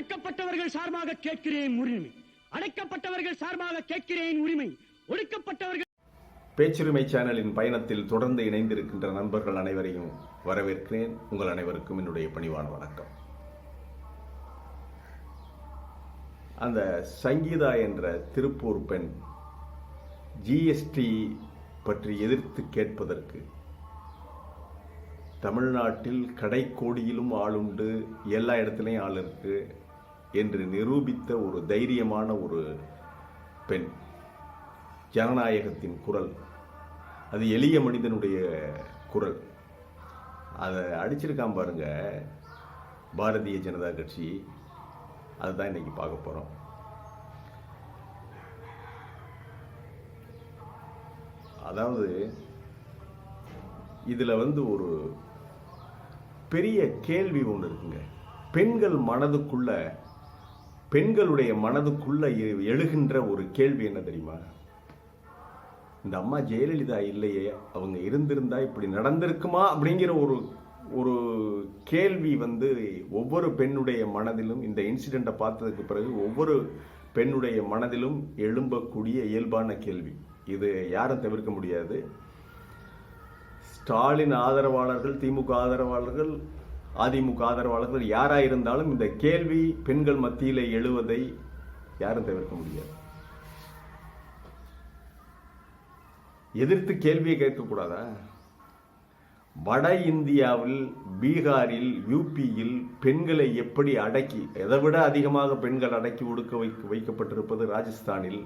ஒடுக்கப்பட்டவர்கள் சார்பாக கேட்கிறேன் உரிமை, அடைக்கப்பட்டவர்கள் சார்பாக கேட்கிறேன் உரிமை, ஒடுக்கப்பட்டவர்கள். பேச்சுரிமை சேனலின் பயணத்தில் தொடர்ந்து இணைந்திருக்கின்ற நண்பர்கள் அனைவரையும் வரவேற்கிறேன். உங்கள் அனைவருக்கும் என்னுடைய பணிவான வணக்கம். அந்த சங்கீதா என்ற திருப்பூர் பெண் ஜிஎஸ்டி பற்றி எதிர்த்து கேட்பதற்கு தமிழ்நாட்டில் கடைக்கோடியிலும் ஆளுண்டு, எல்லா இடத்துலையும் ஆள் இருக்கு என்று நிரூபித்த ஒரு தைரியமான ஒரு பெண். ஜனநாயகத்தின் குரல், அது எளிய மனிதனுடைய குரல். அதை அடிச்சிருக்கான் பாருங்க பாரதிய ஜனதா கட்சி. அதுதான் இன்னைக்கு பார்க்க போறோம். அதாவது இதுல ஒரு பெரிய கேள்வி ஒன்று இருக்குங்க. பெண்களுடைய மனதுக்குள்ள எழுகின்ற ஒரு கேள்வி என்ன தெரியுமா? இந்த அம்மா ஜெயலலிதா இல்லையே, அவங்க இருந்திருந்தா இப்படி நடந்திருக்குமா அப்படிங்கிற ஒரு கேள்வி ஒவ்வொரு பெண்ணுடைய மனதிலும், இந்த இன்சிடென்ட்டை பார்த்ததுக்கு பிறகு ஒவ்வொரு பெண்ணுடைய மனதிலும் எழும்பக்கூடிய இயல்பான கேள்வி. இது யாரும் தவிர்க்க முடியாது. ஸ்டாலின் ஆதரவாளர்கள், திமுக ஆதரவாளர்கள், அதிமுக ஆதரவாளர்கள் யாராயிருந்தாலும் இந்த கேள்வி பெண்கள் மத்தியில் எழுவதை யாரும் தவிர்க்க முடியாது. எதிர்த்து கேள்வியை கேட்கக்கூடாதா? வட இந்தியாவில், பீகாரில், யூபியில் பெண்களை எப்படி அடக்கி, எதை விட அதிகமாக பெண்கள் அடக்கி ஒடுக்க வைக்கப்பட்டிருப்பது ராஜஸ்தானில்.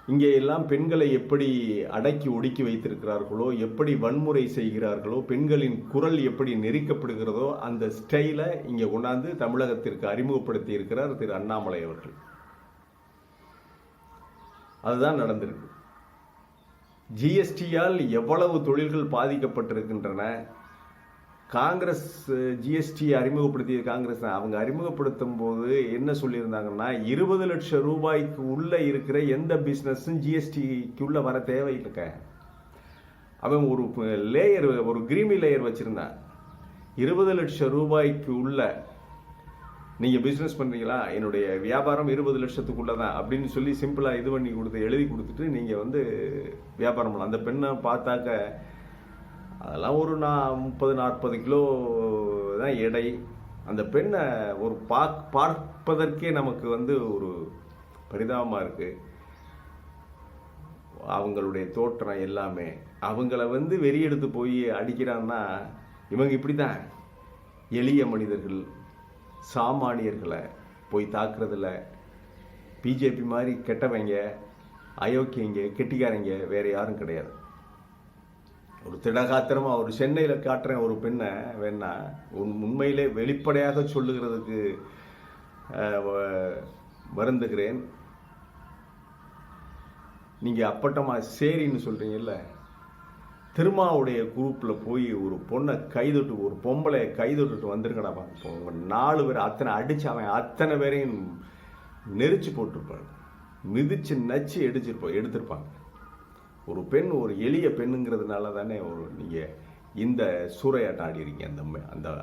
இங்கே எல்லாம் பெண்களை எப்படி அடக்கி ஒடுக்கி வைத்திருக்கிறார்களோ, எப்படி வன்முறை செய்கிறார்களோ, பெண்களின் குரல் எப்படி நெரிக்கப்படுகிறதோ, அந்த ஸ்டைலை இங்கே கொண்டாந்து தமிழகத்திற்கு அறிமுகப்படுத்தி இருக்கிறார் திரு அண்ணாமலை அவர்கள். அதுதான் நடந்திருக்கு. ஜிஎஸ்டியால் எவ்வளவு தொழில்கள் பாதிக்கப்பட்டிருக்கின்றன. காங்கிரஸ் ஜிஎஸ்டி அறிமுகப்படுத்திய காங்கிரஸ் அவங்க அறிமுகப்படுத்தும் போது என்ன சொல்லியிருந்தாங்கன்னா, 20 லட்சம் ரூபாய்க்கு உள்ள இருக்கிற எந்த பிஸ்னஸும் ஜிஎஸ்டிக்கு உள்ள வர தேவையில்லைக்க. அவன் ஒரு கிரீமி லேயர் வச்சிருந்தான். 20 லட்சம் ரூபாய்க்கு உள்ள நீங்கள் பிஸ்னஸ் பண்ணுறீங்களா, என்னுடைய வியாபாரம் 20 லட்சத்துக்குள்ளே தான் அப்படின்னு சொல்லி சிம்பிளாக இது பண்ணி எழுதி கொடுத்துட்டு நீங்கள் வியாபாரம் பண்ணலாம். அந்த பெண்ணை பார்த்தாக்க அதெல்லாம் ஒரு 30-40 கிலோ தான் எடை. அந்த பெண்ணை பார்ப்பதற்கே நமக்கு ஒரு பரிதாபமாக இருக்குது. அவங்களுடைய தோற்றம் எல்லாமே அவங்கள வெறி எடுத்து போய் அடிக்கிறான்னா, இவங்க இப்படி தான் எளிய மனிதர்கள், சாமானியர்களை போய் தாக்குறதில்ல. பிஜேபி மாதிரி கெட்டவங்க, அயோக்கியங்க, கெட்டிக்காரங்க வேற யாரும் கிடையாது. ஒரு திடகாத்திரமா ஒரு சென்னையில் காட்டுறேன் ஒரு பெண்ணை வேணா உண்மையிலே வெளிப்படையாக சொல்லுகிறதுக்கு வருந்துகிறேன். நீங்க அப்பட்டமா சேரின்னு சொல்றீங்கல்ல, திருமாவுடைய குரூப்பில் போய் ஒரு பொண்ணை கைதொட்டு, ஒரு பொம்பளை கைதொட்டுட்டு வந்திருக்கடாப்பா. இப்போ 4 பேர் அத்தனை அடிச்சு அவன் அத்தனை பேரையும் நெரிச்சு போட்டிருப்பாங்க, மிதிச்சு நச்சு எடுத்திருப்பாங்க. ஒரு பெண், ஒரு எளிய பெண்ணுங்கிறதுனால தானே நீங்கள் இந்த சூறையாட்டம் ஆடிறீங்க.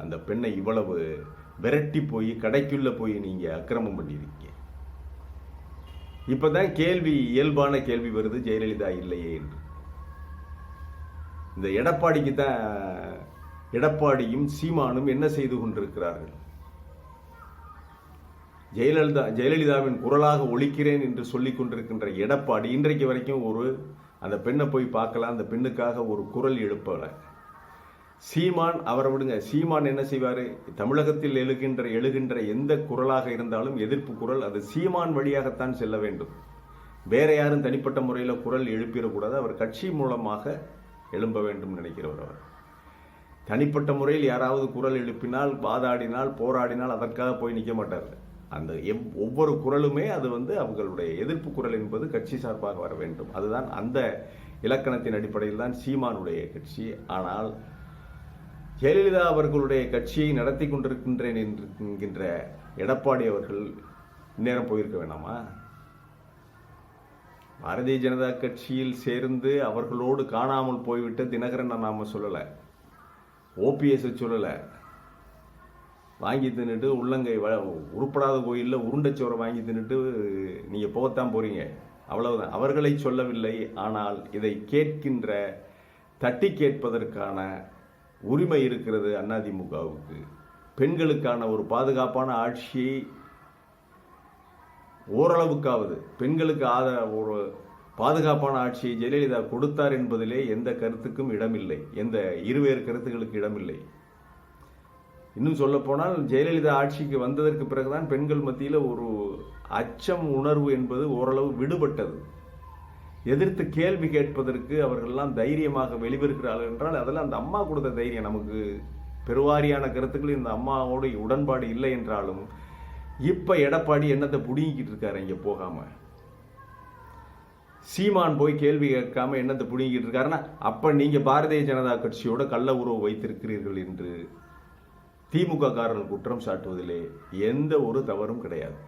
அந்த பெண்ணை இவ்வளவு விரட்டி போய் கடைக்குள்ள போய் நீங்கள் அக்கிரமம் பண்ணியிருக்கீங்க. இப்போதான் கேள்வி, இயல்பான கேள்வி வருது, ஜெயலலிதா இல்லையே என்று. இந்த எடப்பாடியும் சீமானும் என்ன செய்து கொண்டிருக்கிறார்கள்? ஜெயலலிதாவின் குரலாக ஒலிக்கிறேன் என்று சொல்லிக் கொண்டிருக்கின்ற எடப்பாடி இன்றைக்கு வரைக்கும் அந்த பெண்ணை போய் பார்க்கலாம், அந்த பெண்ணுக்காக ஒரு குரல் எழுப்பல. சீமான் அவரை விடுங்க. சீமான் என்ன செய்வார்? தமிழகத்தில் எழுகின்ற எந்த குரலாக இருந்தாலும் எதிர்ப்பு குரல் அது சீமான் வழியாகத்தான் செல்ல வேண்டும். வேற யாரும் தனிப்பட்ட முறையில் குரல் எழுப்பிடக்கூடாது. அவர் கட்சி மூலமாக எழும்ப வேண்டும் நினைக்கிறவர். அவர் தனிப்பட்ட முறையில் யாராவது குரல் எழுப்பினால், வாதாடினால், போராடினால் அதற்காக போய் நிற்க மாட்டார். அந்த ஒவ்வொரு குரலுமே அது அவங்களுடைய எதிர்ப்பு குரல் என்பது கட்சி சார்பாக வர வேண்டும். அதுதான் அந்த இலக்கணத்தின் அடிப்படையில் தான் சீமானுடைய கட்சி. ஆனால் ஜெயலலிதா அவர்களுடைய கட்சியை நடத்தி கொண்டிருக்கின்றேன் என்கின்ற எடப்பாடி அவர்கள் இந்நேரம் போயிருக்க வேணாமா? பாரதிய ஜனதா கட்சியில் சேர்ந்து அவர்களோடு காணாமல் போய்விட்ட தினகரன் நாம சொல்லலை, ஓபிஎஸ் சொல்லலை, வாங்கி தின்னுட்டு உள்ளங்கை உருப்படாத கோயிலில் உருண்டைச்சோரை வாங்கி தின்னுட்டு நீங்கள் போகத்தான் போகிறீங்க, அவ்வளவுதான். அவர்களை சொல்லவில்லை. ஆனால் இதை கேட்கின்ற, தட்டி கேட்பதற்கான உரிமை இருக்கிறது அதிமுகவுக்கு. பெண்களுக்கான ஒரு பாதுகாப்பான ஆட்சியை ஓரளவுக்காவது பெண்களுக்கு ஒரு பாதுகாப்பான ஆட்சியை ஜெயலலிதா கொடுத்தார் என்பதிலே எந்த கருத்துக்கும் இடமில்லை, எந்த இருவேறு கருத்துக்களுக்கு இடமில்லை. இன்னும் சொல்ல போனால் ஜெயலலிதா ஆட்சிக்கு வந்ததற்கு பிறகுதான் பெண்கள் மத்தியில் ஒரு அச்சம் உணர்வு என்பது ஓரளவு விடுபட்டது. எதிர்த்து கேள்வி கேட்பதற்கு அவர்கள்லாம் தைரியமாக வெளிவருகிறார்கள் என்றால் அதெல்லாம் அந்த அம்மா கொடுத்த தைரியம். நமக்கு பெருவாரியான கருத்துக்கள் இந்த அம்மாவோட உடன்பாடு இல்லை என்றாலும் இப்ப எடப்பாடி என்னத்தை புடுங்கிக்கிட்டு இருக்காரு இங்க போகாம. சீமான் போய் கேள்வி கேட்காம என்னத்தை புடுங்கிட்டு இருக்காருன்னா, அப்ப நீங்க பாரதிய ஜனதா கட்சியோட கள்ள உறவு வைத்திருக்கிறீர்கள் என்று திமுக காரர்கள் குற்றம் சாட்டுவதிலே எந்த ஒரு தவறும் கிடையாது.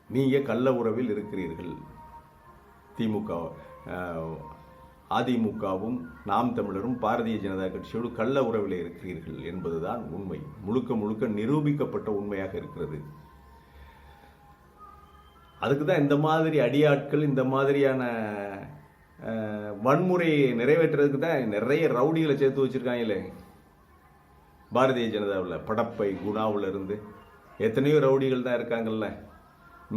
நீங்க கள்ள உறவில் இருக்கிறீர்கள். திமுக அதிமுகவும் நாம் தமிழரும் பாரதிய ஜனதா கட்சியோடு கள்ள உறவில் இருக்கிறீர்கள் என்பதுதான் உண்மை. முழுக்க முழுக்க நிரூபிக்கப்பட்ட உண்மையாக இருக்கிறது. அதுக்கு தான் இந்த மாதிரி அடியாட்கள், இந்த மாதிரியான வன்முறையை நிறைவேற்றுறதுக்கு தான் நிறைய ரவுடிகளை சேர்த்து வச்சிருக்காங்களே பாரதிய ஜனதாவில். படப்பை குணாவில் இருந்து எத்தனையோ ரவுடிகள் தான் இருக்காங்கல்ல.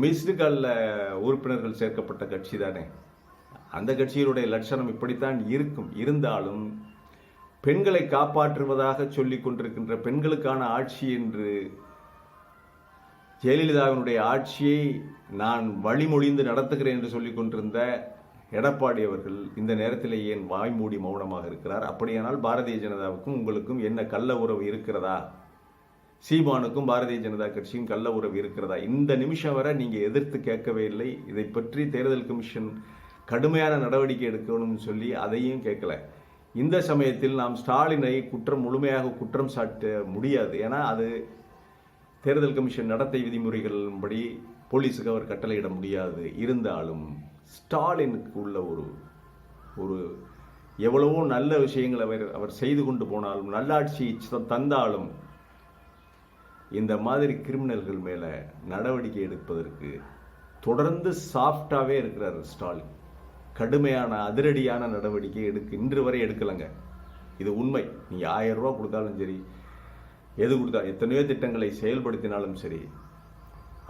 மிஸ்டு காலில் உறுப்பினர்கள் சேர்க்கப்பட்ட கட்சி தானே. அந்த கட்சியினுடைய லட்சணம் இப்படித்தான் இருக்கும். இருந்தாலும் பெண்களை காப்பாற்றுவதாக சொல்லிக் கொண்டிருக்கின்ற, பெண்களுக்கான ஆட்சி என்று ஜெயலலிதாவினுடைய ஆட்சியை நான் வழிமொழிந்து நடத்துகிறேன் என்று சொல்லிக் கொண்டிருந்த எடப்பாடி அவர்கள் இந்த நேரத்தில் ஏன் வாய்மூடி மௌனமாக இருக்கிறார்? அப்படியானால் பாரதிய ஜனதாவுக்கும் உங்களுக்கும் என்ன கள்ள உறவு இருக்கிறதா? சீமானுக்கும் பாரதிய ஜனதா கட்சியும் கள்ள உறவு இருக்கிறதா? இந்த நிமிஷம் வரை நீங்க எதிர்த்து கேட்கவே இல்லை. இதை பற்றி தேர்தல் கமிஷன் கடுமையான நடவடிக்கை எடுக்கணும்னு சொல்லி அதையும் கேட்கல. இந்த சமயத்தில் நாம் ஸ்டாலினை முழுமையாக குற்றம் சாட்ட முடியாது. ஏன்னா அது தேர்தல் கமிஷன் நடத்தை விதிமுறைகளின்படி போலீஸுக்கு அவர் கட்டளையிட முடியாது. இருந்தாலும் ஸ்டாலினுக்கு உள்ள ஒரு எவ்வளவோ நல்ல விஷயங்கள் அவர் செய்து கொண்டு போனாலும், நல்லாட்சி தந்தாலும், இந்த மாதிரி கிரிமினல்கள் மேல நடவடிக்கை எடுப்பதற்கு தொடர்ந்து சாஃப்டாவே இருக்கிறார் ஸ்டாலின். கடுமையான அதிரடியான நடவடிக்கை இன்று வரை எடுக்கலங்க. இது உண்மை. நீங்க 1000 ரூபாய் கொடுத்தாலும் சரி, எது கொடுத்தா, எத்தனையோ திட்டங்களை செயல்படுத்தினாலும் சரி,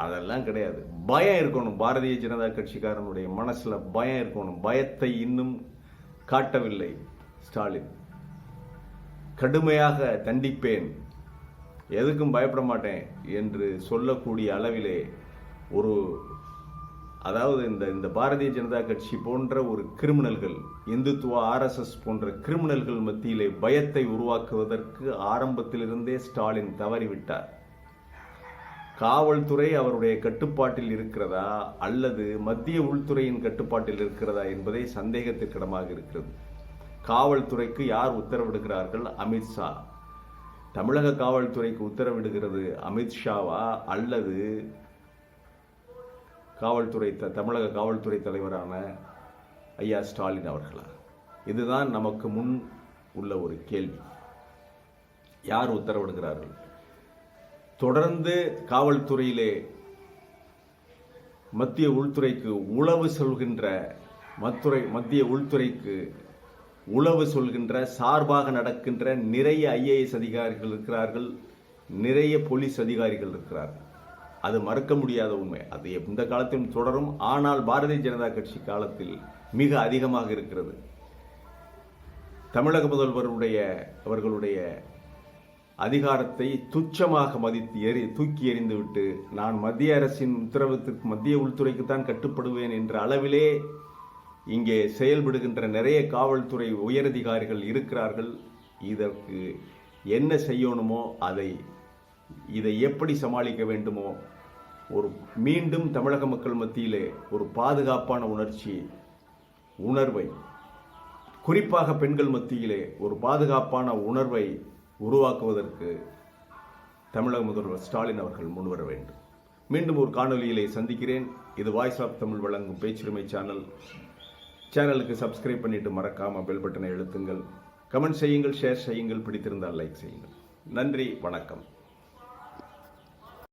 அதெல்லாம் கிடையாது. பயம் இருக்கணும். பாரதிய ஜனதா கட்சிக்காரனுடைய மனசுல பயம் இருக்கணும். பயத்தை இன்னும் காட்டவில்லை ஸ்டாலின். கடுமையாக தண்டிப்பேன், எதுக்கும் பயப்பட மாட்டேன் என்று சொல்லக்கூடிய அளவிலே அதாவது இந்த பாரதிய ஜனதா கட்சி போன்ற ஒரு கிரிமினல்கள், இந்துத்துவ RSS போன்ற கிரிமினல்கள் மத்தியிலே பயத்தை உருவாக்குவதற்கு ஆரம்பத்திலிருந்தே ஸ்டாலின் தவறிவிட்டார். காவல்துறை அவருடைய கட்டுப்பாட்டில் இருக்கிறதா அல்லது மத்திய உள்துறையின் கட்டுப்பாட்டில் இருக்கிறதா என்பதே சந்தேகத்திற்கிடமாக இருக்கிறது. காவல்துறைக்கு யார் உத்தரவிடுகிறார்கள்? அமித்ஷா. தமிழக காவல்துறைக்கு உத்தரவிடுகிறது அமித்ஷாவா அல்லது தமிழக காவல்துறை தலைவரான ஐயா ஸ்டாலின் அவர்களா? இதுதான் நமக்கு முன் உள்ள ஒரு கேள்வி. யார் உத்தரவிடுகிறார்கள்? தொடர்ந்து காவல்துறையிலே மத்திய உள்துறைக்கு உளவு சொல்கின்ற சார்பாக நடக்கின்ற நிறைய IAS அதிகாரிகள் இருக்கிறார்கள், நிறைய போலீஸ் அதிகாரிகள் இருக்கிறார்கள். அது மறுக்க முடியாத உண்மை. அது எந்த காலத்திலும் தொடரும். ஆனால் பாரதிய ஜனதா கட்சி காலத்தில் மிக அதிகமாக இருக்கிறது. தமிழக முதல்வருடைய அவர்களுடைய அதிகாரத்தை துச்சமாக மதித்து தூக்கி எறிந்துவிட்டு, நான் மத்திய அரசின் உத்தரவுக்கு மத்திய உள்துறைக்குத்தான் கட்டுப்படுவேன் என்ற அளவிலே இங்கே செயல்படுகின்ற நிறைய காவல்துறை உயரதிகாரிகள் இருக்கிறார்கள். இதற்கு என்ன செய்யணுமோ இதை எப்படி சமாளிக்க வேண்டுமோ, மீண்டும் தமிழக மக்கள் மத்தியிலே ஒரு பாதுகாப்பான உணர்வை, குறிப்பாக பெண்கள் மத்தியிலே ஒரு பாதுகாப்பான உணர்வை உருவாக்குவதற்கு தமிழக முதல்வர் ஸ்டாலின் அவர்கள் முன்வர வேண்டும். மீண்டும் ஒரு காணொலியிலே சந்திக்கிறேன். இது வாய்ஸ் ஆஃப் தமிழ் வழங்கும் பேச்சுரிமை சேனலுக்கு சப்ஸ்கிரைப் பண்ணிட்டு மறக்காம பெல் பட்டனை அழுத்துங்கள். கமெண்ட் செய்யுங்கள், ஷேர் செய்யுங்கள், பிடித்திருந்தால் லைக் செய்யுங்கள். நன்றி, வணக்கம்.